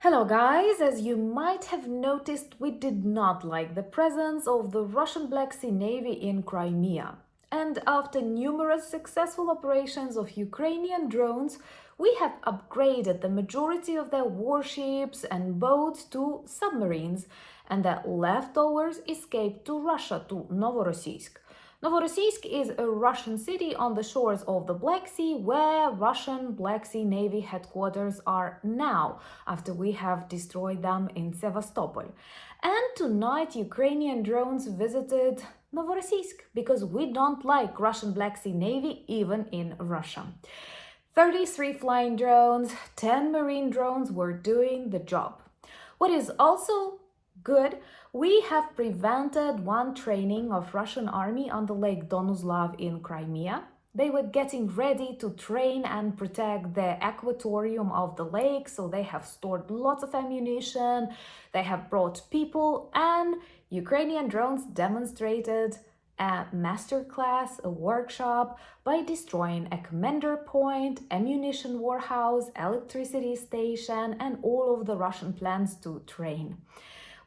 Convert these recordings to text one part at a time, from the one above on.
Hello guys, as you might have noticed, we did not like the presence of the Russian Black Sea Navy in Crimea. And after numerous successful operations of Ukrainian drones, we have upgraded the majority of their warships and boats to submarines, and the leftovers escaped to Russia, to Novorossiysk. Novorossiysk is a Russian city on the shores of the Black Sea where Russian Black Sea Navy headquarters are now, after we have destroyed them in Sevastopol. And tonight Ukrainian drones visited Novorossiysk because we don't like Russian Black Sea Navy even in Russia. 33 flying drones, 10 marine drones were doing the job. What is also good, we have prevented one training of Russian army on the lake Donuzlav in Crimea. They were getting ready to train and protect the aquatorium of the lake, so they have stored lots of ammunition, they have brought people, and Ukrainian drones demonstrated a masterclass, a workshop, by destroying a commander point, ammunition warehouse, electricity station, and all of the Russian plans to train.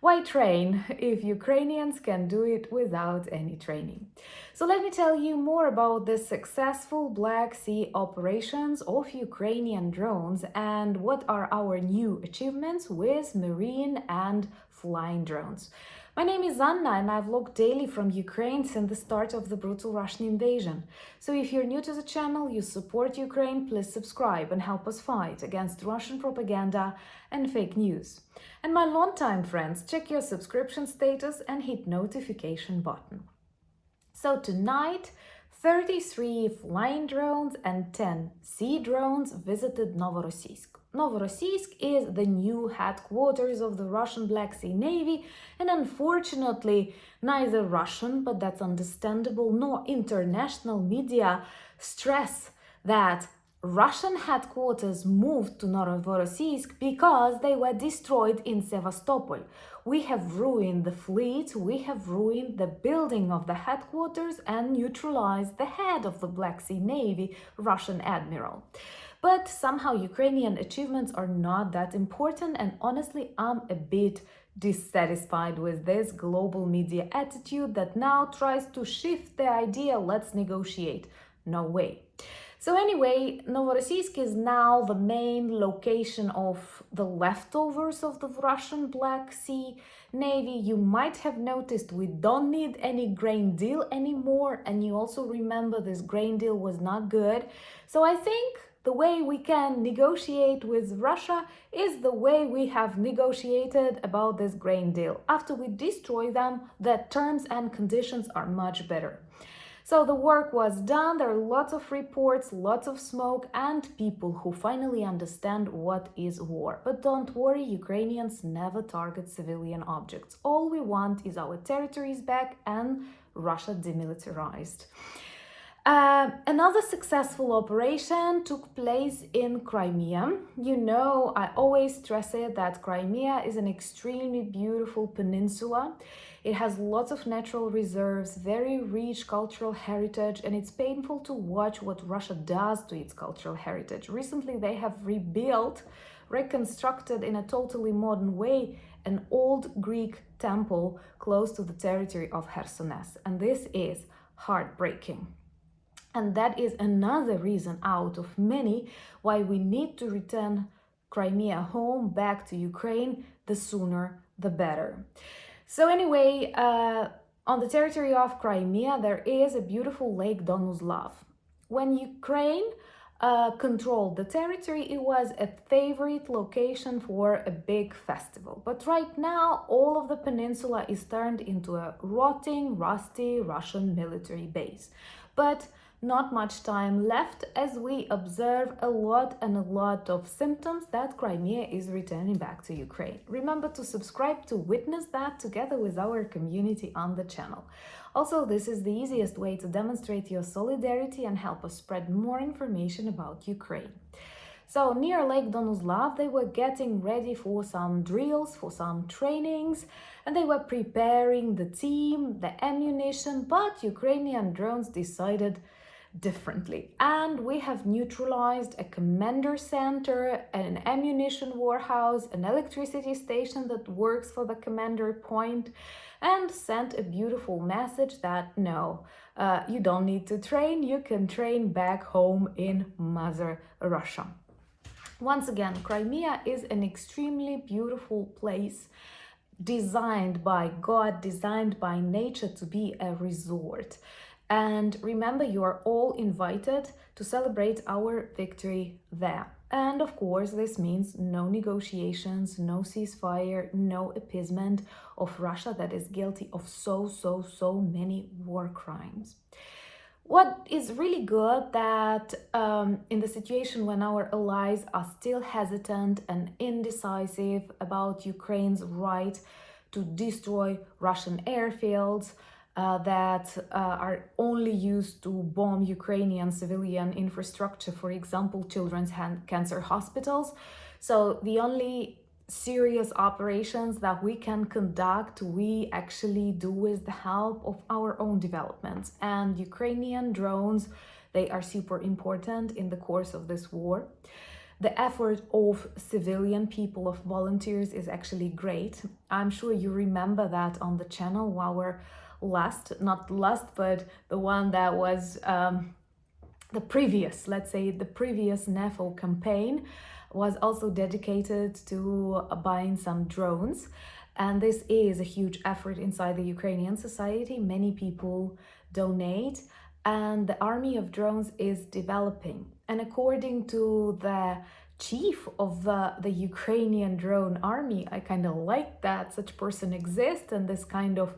Why train if Ukrainians can do it without any training? So let me tell you more about the successful Black Sea operations of Ukrainian drones and what are our new achievements with marine and flying drones. My name is Anna and I vlog daily from Ukraine since the start of the brutal Russian invasion. So if you're new to the channel, you support Ukraine, please subscribe and help us fight against Russian propaganda and fake news. And my longtime friends, check your subscription status and hit notification button. So tonight, 33 flying drones and 10 sea drones visited Novorossiysk. Novorossiysk is the new headquarters of the Russian Black Sea Navy, and unfortunately, neither Russian, but that's understandable, nor international media stress that Russian headquarters moved to Novorossiysk because they were destroyed in Sevastopol. We have ruined the fleet, we have ruined the building of the headquarters and neutralized the head of the Black Sea Navy, Russian admiral. But somehow Ukrainian achievements are not that important, and honestly, I'm a bit dissatisfied with this global media attitude that now tries to shift the idea, let's negotiate. No way. So anyway, Novorossiysk is now the main location of the leftovers of the Russian Black Sea Navy. You might have noticed we don't need any grain deal anymore, and you also remember this grain deal was not good. So I think the way we can negotiate with Russia is the way we have negotiated about this grain deal. After we destroy them, the terms and conditions are much better. So the work was done, there are lots of reports, lots of smoke, and people who finally understand what is war. But don't worry, Ukrainians never target civilian objects. All we want is our territories back and Russia demilitarized. Another successful operation took place in Crimea. You know, I always stress it that Crimea is an extremely beautiful peninsula. It has lots of natural reserves, very rich cultural heritage, and it's painful to watch what Russia does to its cultural heritage. Recently, they have reconstructed in a totally modern way an old Greek temple close to the territory of Khersones, and this is heartbreaking. And that is another reason out of many why we need to return Crimea home back to Ukraine, the sooner the better. So anyway, on the territory of Crimea, there is a beautiful lake Donuzlav. When Ukraine controlled the territory, it was a favorite location for a big festival. But right now, all of the peninsula is turned into a rotting, rusty Russian military base. But not much time left as we observe a lot of symptoms that Crimea is returning back to Ukraine. Remember to subscribe to witness that together with our community on the channel. Also, this is the easiest way to demonstrate your solidarity and help us spread more information about Ukraine. So near Lake Donuzlav, they were getting ready for some drills, for some trainings, and they were preparing the team, the ammunition, but Ukrainian drones decided differently. And we have neutralized a commander center, an ammunition warehouse, an electricity station that works for the commander point, and sent a beautiful message that no, you don't need to train, you can train back home in Mother Russia. Once again, Crimea is an extremely beautiful place, designed by God, designed by nature to be a resort. And remember, you are all invited to celebrate our victory there. And of course, this means no negotiations, no ceasefire, no appeasement of Russia that is guilty of so many war crimes. What is really good that in the situation when our allies are still hesitant and indecisive about Ukraine's right to destroy Russian airfields that are only used to bomb Ukrainian civilian infrastructure, for example, children's cancer hospitals. So the only serious operations that we can conduct, we actually do with the help of our own developments. And Ukrainian drones, they are super important in the course of this war. The effort of civilian people, of volunteers, is actually great. I'm sure you remember that on the channel, our not last, but the one that was the previous NAVAL campaign was also dedicated to buying some drones. And this is a huge effort inside the Ukrainian society. Many people donate, and the army of drones is developing. And according to the chief of the Ukrainian drone army, I kind of like that such person exists and this kind of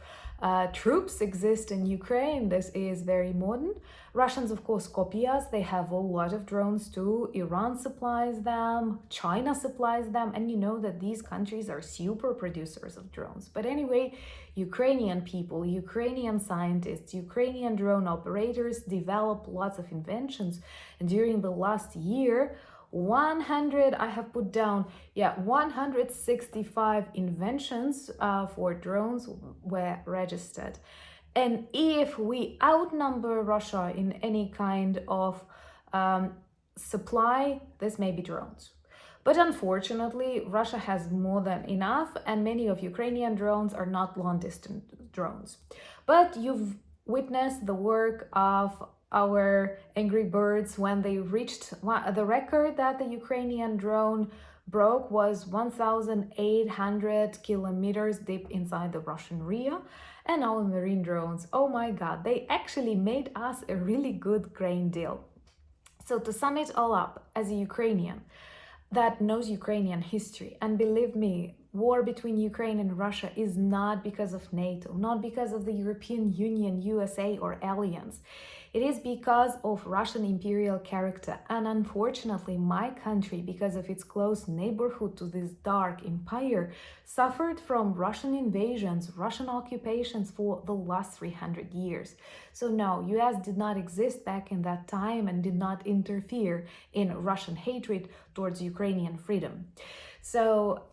troops exist in Ukraine. This is very modern. Russians, of course, copy us. They have a lot of drones too. Iran supplies them, China supplies them, and you know that these countries are super producers of drones. But anyway, Ukrainian people, Ukrainian scientists, Ukrainian drone operators develop lots of inventions. And during the last year, 165 inventions for drones were registered. And if we outnumber Russia in any kind of supply, this may be drones. But unfortunately, Russia has more than enough, and many of Ukrainian drones are not long-distance drones. But you've witnessed the work of our Angry Birds when they reached the record that the Ukrainian drone broke was 1,800 kilometers deep inside the Russian Ria. And our marine drones, oh my God, they actually made us a really good grain deal. So to sum it all up, as a Ukrainian that knows Ukrainian history, and believe me, war between Ukraine and Russia is not because of NATO, not because of the European Union, USA, or alliance. It is because of Russian imperial character. And unfortunately, my country, because of its close neighborhood to this dark empire, suffered from Russian invasions, Russian occupations for the last 300 years. So no, US did not exist back in that time and did not interfere in Russian hatred towards Ukrainian freedom. So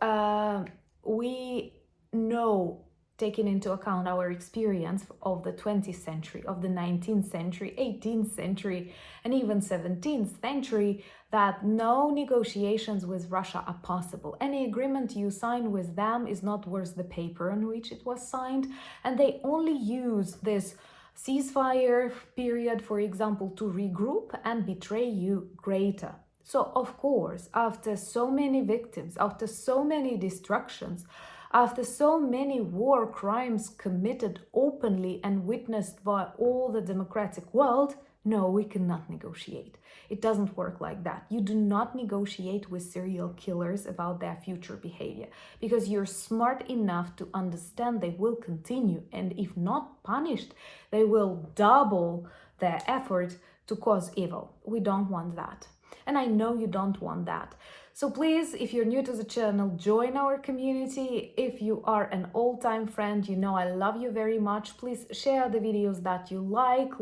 we know, taking into account our experience of the 20th century, of the 19th century, 18th century, and even 17th century, that no negotiations with Russia are possible. Any agreement you sign with them is not worth the paper on which it was signed, and they only use this ceasefire period, for example, to regroup and betray you greater. So, of course, after so many victims, after so many destructions, after so many war crimes committed openly and witnessed by all the democratic world, no, we cannot negotiate. It doesn't work like that. You do not negotiate with serial killers about their future behavior, because you're smart enough to understand they will continue, and if not punished, they will double their effort to cause evil. We don't want that. And I know you don't want that. So please, if you're new to the channel, join our community. If you are an all-time friend, you know I love you very much. Please share the videos that you like,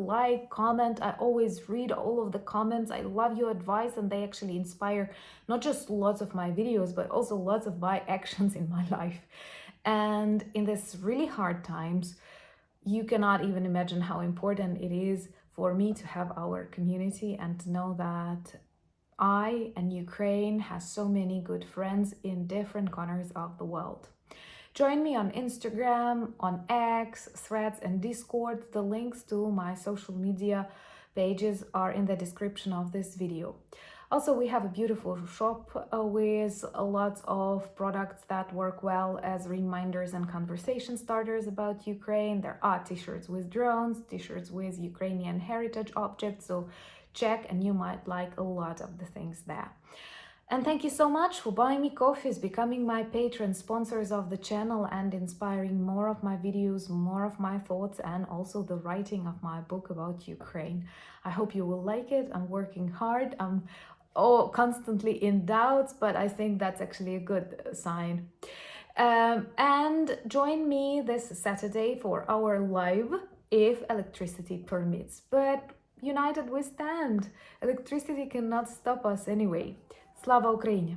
comment. I always read all of the comments. I love your advice, and they actually inspire not just lots of my videos, but also lots of my actions in my life. And in this really hard times, you cannot even imagine how important it is for me to have our community and to know that I and Ukraine has so many good friends in different corners of the world. Join me on Instagram, on X, Threads, and Discord. The links to my social media pages are in the description of this video. Also, we have a beautiful shop with lots of products that work well as reminders and conversation starters about Ukraine. There are t-shirts with drones, t-shirts with Ukrainian heritage objects, so check and you might like a lot of the things there. And thank you so much for buying me coffees, becoming my patron, sponsors of the channel, and inspiring more of my videos, more of my thoughts, and also the writing of my book about Ukraine. I hope you will like it. I'm working hard. I'm constantly in doubts, but I think that's actually a good sign. And join me this Saturday for our live, if electricity permits. But united we stand. Electricity cannot stop us anyway. Слава Україні!